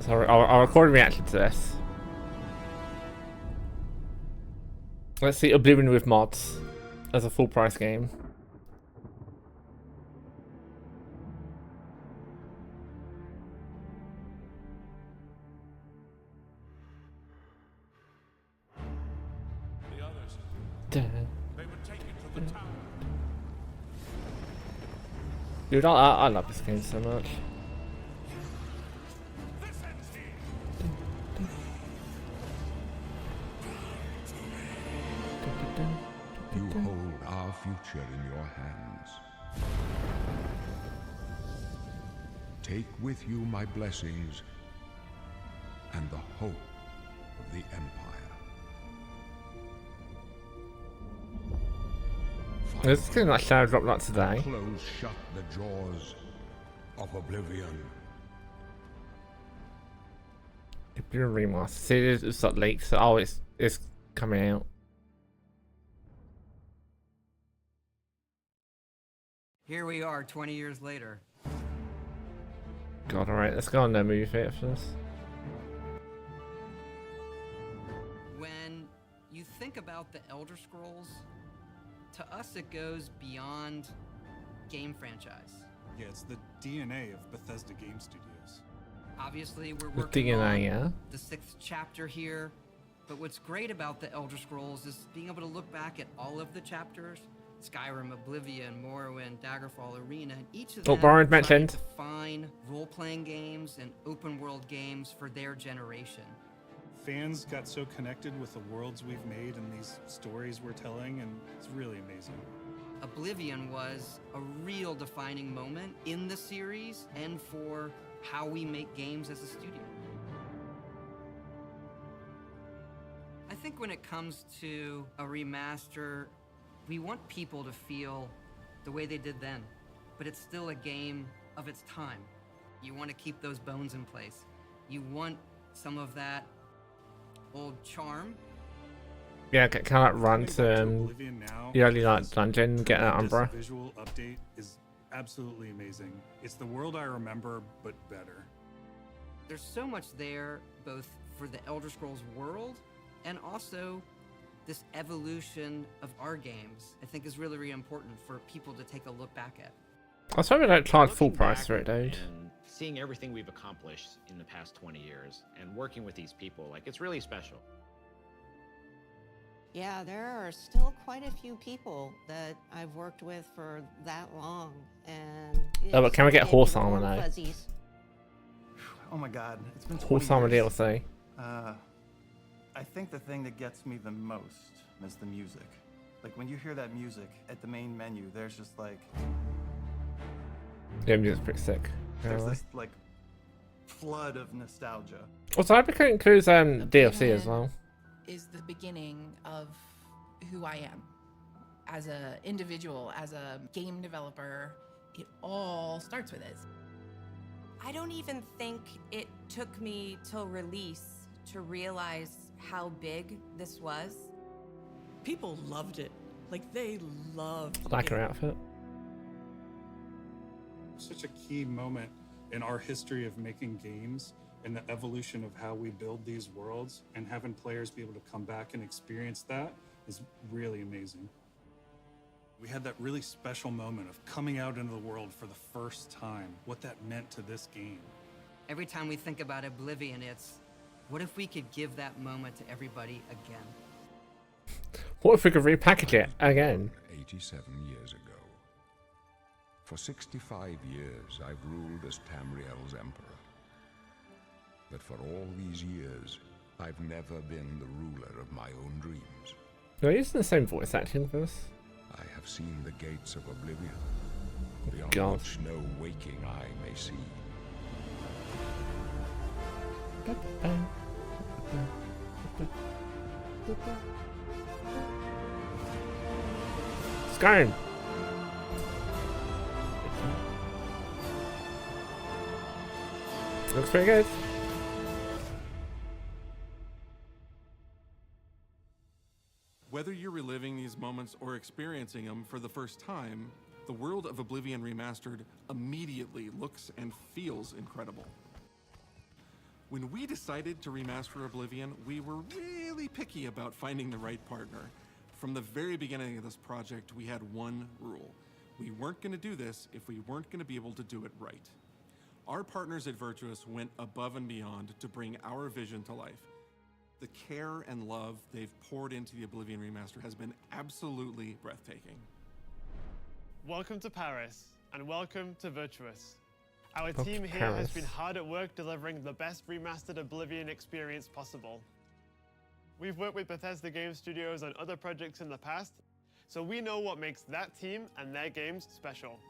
So I'll record a reaction to this. Let's see Oblivion with mods as a full price game. Dude, I love this game so much. You hold our future in your hands. Take with you my blessings and the hope of the Empire. This is like Shadow Drop not today. Close shut the jaws of Oblivion. Oblivion Remastered. See, it's not leaked, so oh, it's coming out. Here we are 20 years later. God, alright, let's go on the movie theater for this. When you think about the Elder Scrolls, to us it goes beyond game franchise. Yeah, it's the DNA of Bethesda Game Studios. Obviously, we're The working DNA, on yeah. the 6th chapter here, but what's great about the Elder Scrolls is being able to look back at all of the chapters. Skyrim, Oblivion, Morrowind, Daggerfall, Arena, and each of them Morrowind try mentioned. to define role-playing games and open-world games for their generation. Fans got so connected with the worlds we've made and these stories we're telling, and it's really amazing. Oblivion was a real defining moment in the series and for how we make games as a studio. I think when it comes to a remaster, we want people to feel the way they did then, but it's still a game of its time. You want to keep those bones in place. You want some of that old charm. Yeah, can I run to Oblivion now, the early night dungeon, get an this Umbra? visual update is absolutely amazing. It's the world I remember, but better. There's so much there, both for the Elder Scrolls world and also this evolution of our games, I think is really, really important for people to take a look back at. I was hoping they'd charge full Looking price back for it, dude. And seeing everything we've accomplished in the past 20 years and working with these people, like, it's really special. Yeah, there are still quite a few people that I've worked with for that long, and Oh, but can we get it's horse warm armor now? fuzzies. Oh my god, it's been 20 Horse armor years. DLC. I think the thing that gets me the most is the music. Like when you hear that music at the main menu, there's just like Yeah, music's pretty sick. there's Really. this like flood of nostalgia. Also, I hope it includes DLC as Oblivion well. is the beginning of who I am as an individual, as a game developer. It all starts with it. I don't even think it took me till release to realize how big this was. People loved it. Like, they loved I like it. her outfit. Such a key moment in our history of making games and the evolution of how we build these worlds, and having players be able to come back and experience that is really amazing. We had that really special moment of coming out into the world for the first time, what that meant to this game. Every time we think about Oblivion, it's, what if we could give that moment to everybody again? What if we could repackage it again? 87 years ago. For 65 years, I've ruled as Tamriel's emperor. But for all these years, I've never been the ruler of my own dreams. No, he's using the same voice acting for this. I have seen the gates of Oblivion, beyond God. which no waking eye may see. Skyrim. Looks pretty good. Whether you're reliving these moments or experiencing them for the first time, the world of Oblivion Remastered immediately looks and feels incredible. When we decided to remaster Oblivion, we were really picky about finding the right partner. From the very beginning of this project, we had one rule. We weren't going to do this if we weren't going to be able to do it right. Our partners at Virtuous went above and beyond to bring our vision to life. The care and love they've poured into the Oblivion remaster has been absolutely breathtaking. Welcome to Paris, and welcome to Virtuous. Our Welcome team to here has Paris. been hard at work delivering the best remastered Oblivion experience possible. We've worked with Bethesda Game Studios on other projects in the past, so we know what makes that team and their games special.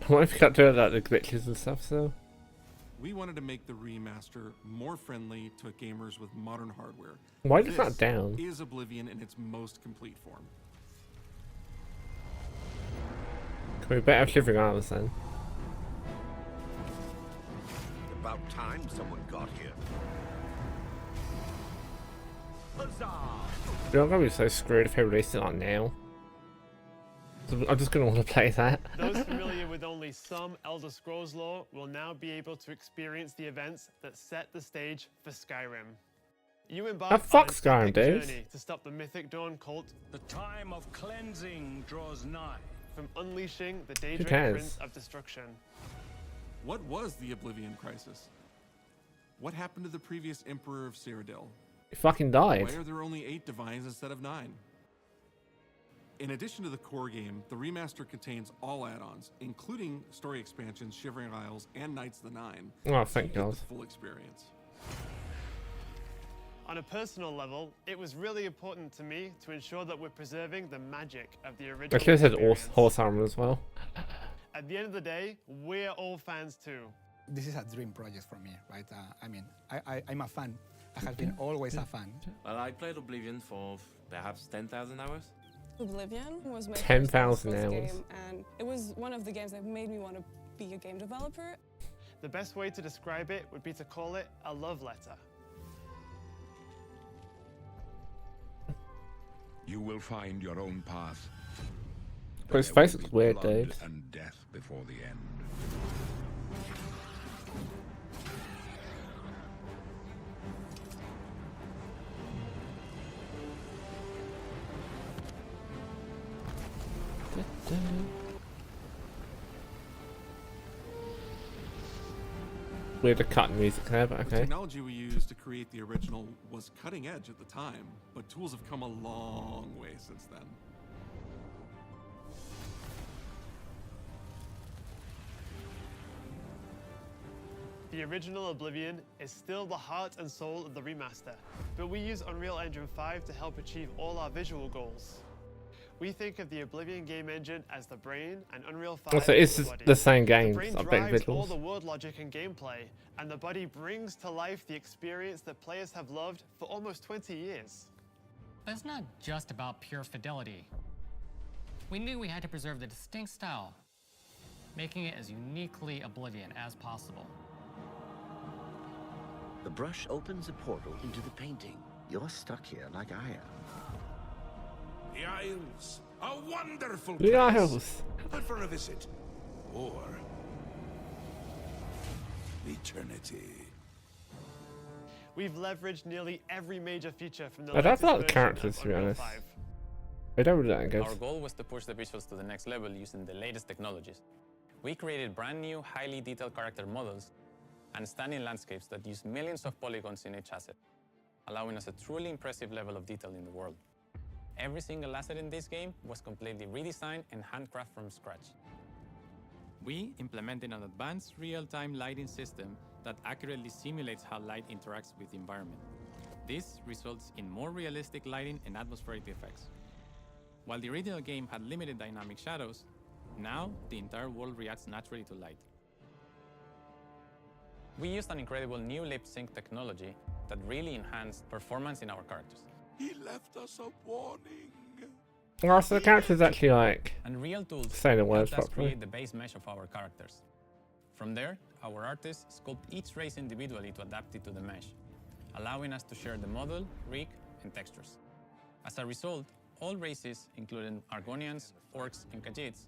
What if you kept doing like the glitches and stuff? So We wanted to make the remaster more friendly to gamers with modern hardware. why is This that down? is Oblivion in its most complete form. Can we better shivering arms then? About time someone got here. Huzzah! You're gonna be so screwed if they release it on now. I'm just gonna want to play that. Those familiar with only some Elder Scrolls lore will now be able to experience the events that set the stage for Skyrim. You embark fuck on an Skyrim, epic dude. journey to stop the Mythic Dawn cult The time of cleansing draws nigh. from unleashing the cares? Daedric Prince of Destruction. What was the Oblivion Crisis? What happened to the previous Emperor of Cyrodiil? He fucking died. Why are there only 8 divines instead of 9? In addition to the core game, the remaster contains all add-ons, including story expansions, Shivering Isles, and Knights of the Nine. Oh, thank You get God. the full experience. On a personal level, it was really important to me to ensure that we're preserving the magic of the original I should have said experience. horse armor as well. At the end of the day, we're all fans too. This is a dream project for me, right? I'm a fan. I have been always a fan. Well, I played Oblivion for perhaps 10,000 hours. Oblivion was my 10,000 first hours. game, and it was one of the games that made me want to be a game developer. The best way to describe it would be to call it a love letter. You will find your own path. But his There face will looks be weird, blood dude. and death before the end. Weird cut music there, but The okay. technology we used to create the original was cutting edge at the time, but tools have come a long way since then. The original Oblivion is still the heart and soul of the remaster, but we use Unreal Engine 5 to help achieve all our visual goals. We think of the Oblivion game engine as the brain and Unreal 5 Also, as it's the just body. the same game, The brain updated drives all visuals. the world logic and gameplay, and the body brings to life the experience that players have loved for almost 20 years. But it's not just about pure fidelity. We knew we had to preserve the distinct style, making it as uniquely Oblivion as possible. The brush opens a portal into the painting. You're stuck here like I am. The Isles, a wonderful The place. Isles. Good for a visit. Or eternity. We've leveraged nearly every major feature from the I don't latest like the version characters, of to be Unreal honest. 5. They don't really that good. Our goal was to push the visuals to the next level using the latest technologies. We created brand new, highly detailed character models and stunning landscapes that use millions of polygons in each asset, allowing us a truly impressive level of detail in the world. Every single asset in this game was completely redesigned and handcrafted from scratch. We implemented an advanced real-time lighting system that accurately simulates how light interacts with the environment. This results in more realistic lighting and atmospheric effects. While the original game had limited dynamic shadows, now the entire world reacts naturally to light. We used an incredible new lip sync technology that really enhanced performance in our characters. He left us a warning. Oh, so the characters actually like And real tools saying the words helped us properly. create the base mesh of our characters. From there, our artists sculpt each race individually to adapt it to the mesh, allowing us to share the model, rig, and textures. As a result, all races, including Argonians, Orcs, and Khajiits,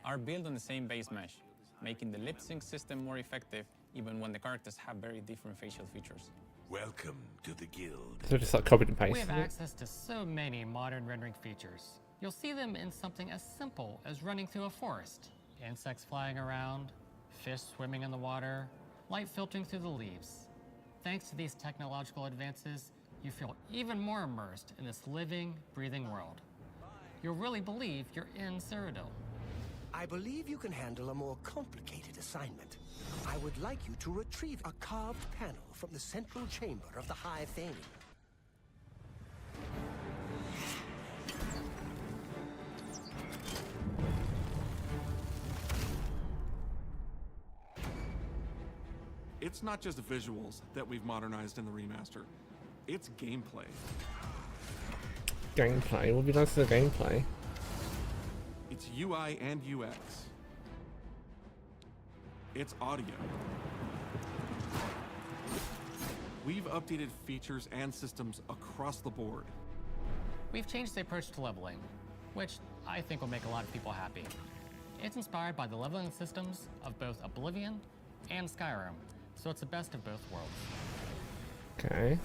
are built on the same base mesh, making the lip sync system more effective even when the characters have very different facial features. Welcome to the guild. So just like copied and We pasted have it. access to so many modern rendering features. You'll see them in something as simple as running through a forest. Insects flying around, fish swimming in the water, light filtering through the leaves. Thanks to these technological advances, you feel even more immersed in this living, breathing world. You'll really believe you're in Cyrodiil. I believe you can handle a more complicated assignment. I would like you to retrieve a carved panel from the central chamber of the High Thane. It's not just visuals that we've modernized in the remaster. It's gameplay. Gameplay. What have you done to the gameplay? It's UI and UX. It's audio. We've updated features and systems across the board. We've changed the approach to leveling, which I think will make a lot of people happy. It's inspired by the leveling systems of both Oblivion and Skyrim, so it's the best of both worlds. Okay.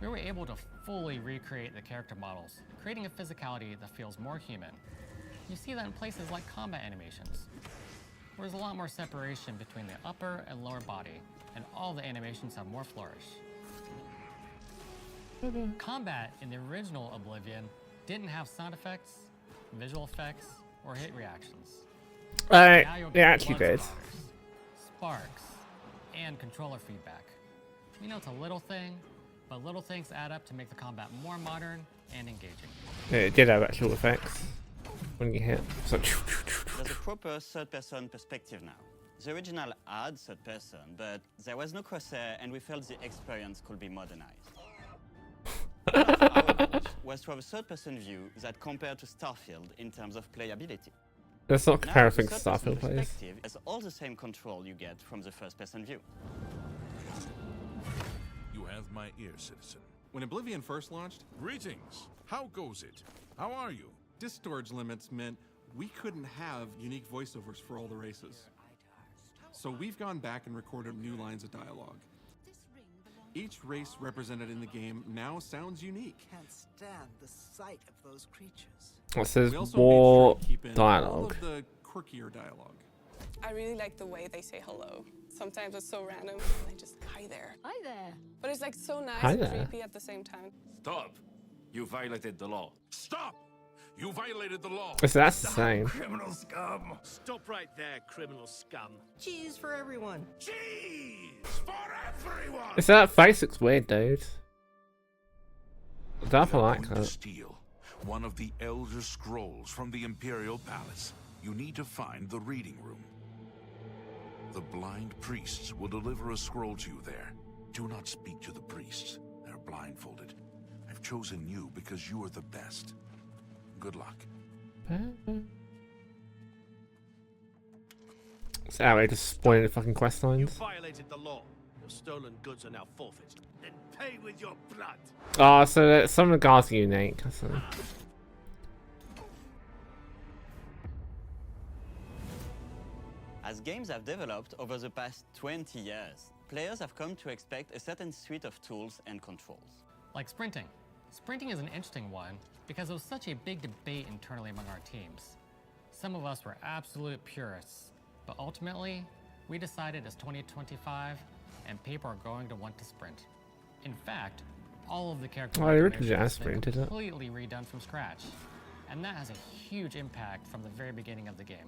We were able to fully recreate the character models, creating a physicality that feels more human. You see that in places like combat animations, where there's a lot more separation between the upper and lower body, and all the animations have more flourish. Combat in the original Oblivion didn't have sound effects, visual effects, or hit reactions. Now you'll They get actually blood did. sparks, and controller feedback. You know, it's a little thing, but little things add up to make the combat more modern and engaging. Yeah, it did have actual effects when you hit. So There's a proper third-person perspective now. The original had third person, but there was no crosshair, and we felt the experience could be modernized. One of our goals was to have a third-person view that compared to Starfield in terms of playability. let's not compare Now, things the to third-person Starfield players. perspective has all the same control you get from the first-person view. You have my ear, citizen. When Oblivion first launched, Greetings. How goes it? How are you? disk storage limits meant we couldn't have unique voiceovers for all the races. So we've gone back and recorded new lines of dialogue. Each race represented in the game now sounds unique. Can't stand the sight of those creatures. It says We also more made sure to keep in all dialogue. of the quirkier dialogue. I really like the way they say hello. Sometimes it's so random, they just hi there. Hi there. But it's like so nice Hi and there. creepy at the same time. Stop! You violated the law. Stop! You violated the law. So that's the same. Criminal scum. Stop right there, criminal scum. Cheese for everyone. Cheese for everyone. So that face looks weird, dude. I don't know if I We are like going to that. steal one of the Elder Scrolls from the Imperial Palace. You need to find the reading room. The blind priests will deliver a scroll to you there. Do not speak to the priests. They're blindfolded. I've chosen you because you are the best. Good luck. So how they just spoiling the fucking quest You lines. violated the law. Your stolen goods are now forfeit. Then pay with your blood. Oh, so that some of the guards are unique. I see. As games have developed over the past 20 years, players have come to expect a certain suite of tools and controls. Like sprinting. Sprinting is an interesting one because it was such a big debate internally among our teams. Some of us were absolute purists, but ultimately, we decided it's 2025 and people are going to want to sprint. In fact, all of the character Oh, they animations originally have been sprinted it. completely redone from scratch, and that has a huge impact from the very beginning of the game.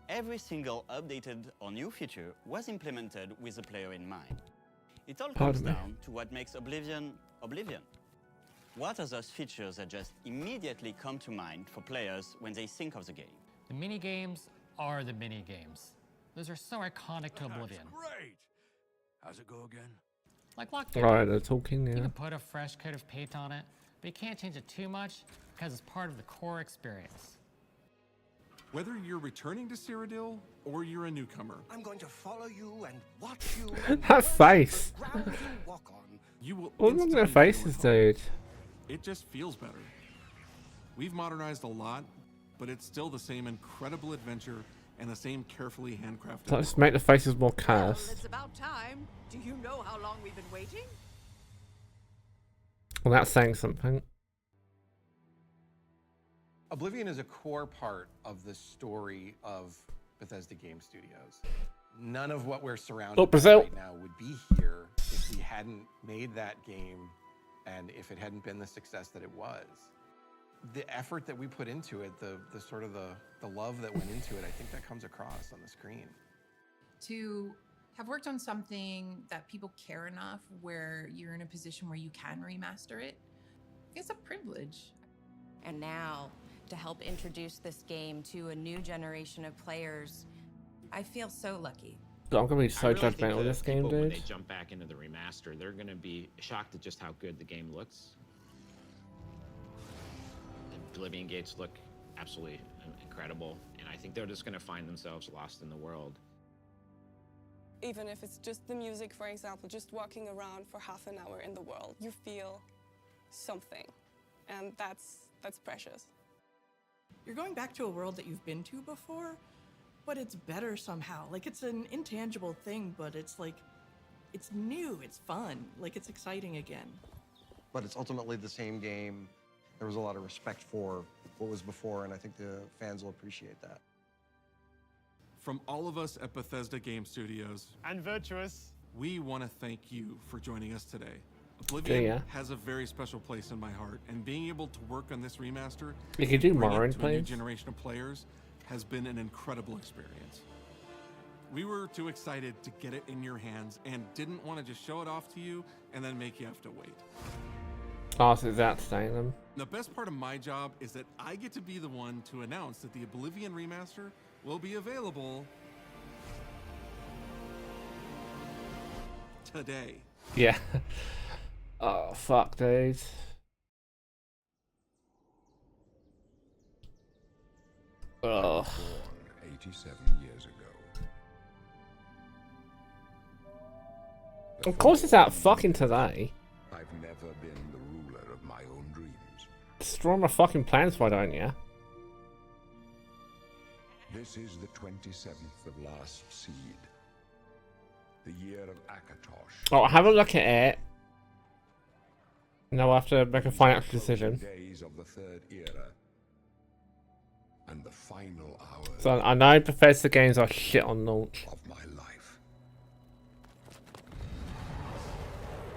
Every single updated or new feature was implemented with the player in mind. It all Pardon comes me. down to what makes Oblivion, Oblivion. What are those features that just immediately come to mind for players when they think of the game? The mini-games are the mini-games. Those are so iconic to Oblivion. Great. How's it go again? Like lock Alright, they're talking You now. can put a fresh coat of paint on it, but you can't change it too much because it's part of the core experience. Whether you're returning to Cyrodiil or you're a newcomer, I'm going to follow you and watch you. and That face. the ground you walk on. you will All of their instantly feel faces, at home. dude. It just feels better. We've modernized a lot, but it's still the same incredible adventure and the same carefully handcrafted. Let's make the faces more Well, cursed. it's about time. Do you know how long we've been waiting? Well, that's saying something. Oblivion is a core part of the story of Bethesda Game Studios. None of what we're surrounded by Brazil. right now would be here if we hadn't made that game and if it hadn't been the success that it was. The effort that we put into it, the sort of the love that went into it, I think that comes across on the screen. To have worked on something that people care enough where you're in a position where you can remaster it, it's a privilege. And now, to help introduce this game to a new generation of players, I feel so lucky. I'm gonna be so I really think judgmental of the this game, people, when dude. they jump back into the remaster, they're going to be shocked at just how good the game looks. The Oblivion gates look absolutely incredible, and I think they're just going to find themselves lost in the world. Even if it's just the music, for example, just walking around for half an hour in the world, you feel something, and that's precious. You're going back to a world that you've been to before, but it's better somehow. Like, it's an intangible thing, but it's like, it's new, it's fun, like it's exciting again. But it's ultimately the same game. There was a lot of respect for what was before, and I think the fans will appreciate that. From all of us at Bethesda Game Studios and Virtuous, we want to thank you for joining us today. Oblivion Yeah. has a very special place in my heart, and being able to work on this remaster You could do and bring it Morrowind to a new please. generation of players has been an incredible experience. We were too excited to get it in your hands and didn't want to just show it off to you and then make you have to wait. Oh, so that's saying them. The best part of my job is that I get to be the one to announce that the Oblivion remaster will be available today. Yeah. Oh, fuck, dude. Oh. Born 87 years ago. Of course it's out fucking today. I've never been the ruler of my own dreams. Destroy my fucking plans, why don't ya? This is the 27th of last seed. The year of Akatosh. Oh, have a look at it. Now I have to make a financial decision. Days of the third era. And the final hours So I know Bethesda games are shit on launch. of my life.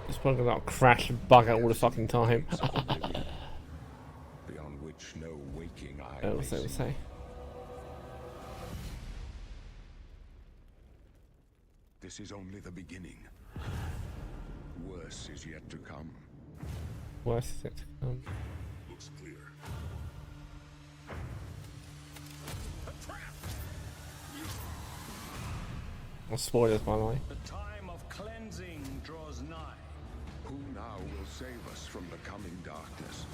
It's probably gonna crash and bug out all the fucking time. Beyond which no waking eye Oh, may so see. say. This is only the beginning. Worse is yet to come. Worse is it to come. Looks clear. Well, spoilers, by the way. The time of cleansing draws nigh. Who now will save us from the coming darkness?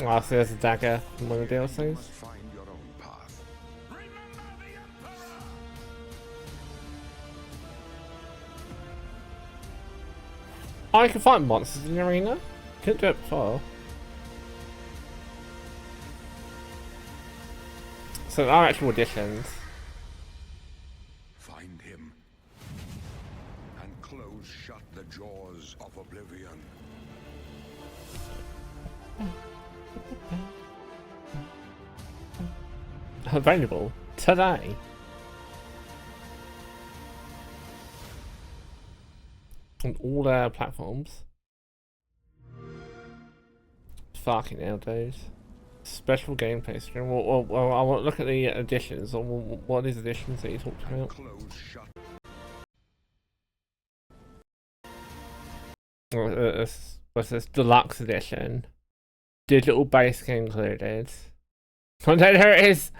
Oh, so there's a dagger from one of the DLCs. Find your own path. Oh, you can fight monsters in the arena? Couldn't do it before. So there are actual additions. Find him. And close shut the jaws of Oblivion. Available today. On all their platforms. Fucking hell, dude. Special gameplay stream. Well, I want to look at the additions. Or what are these additions that you talked about? Close shut. What's this deluxe edition? Digital base game included. Oh, there it is!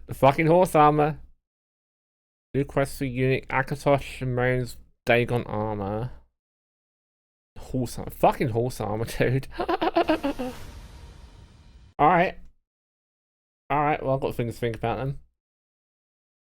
The fucking horse armor. New quest for unique Akatosh and Marines Dagon armor. Horse armor. Fucking horse armor, dude. Alright. Alright, well, I've got things to think about them.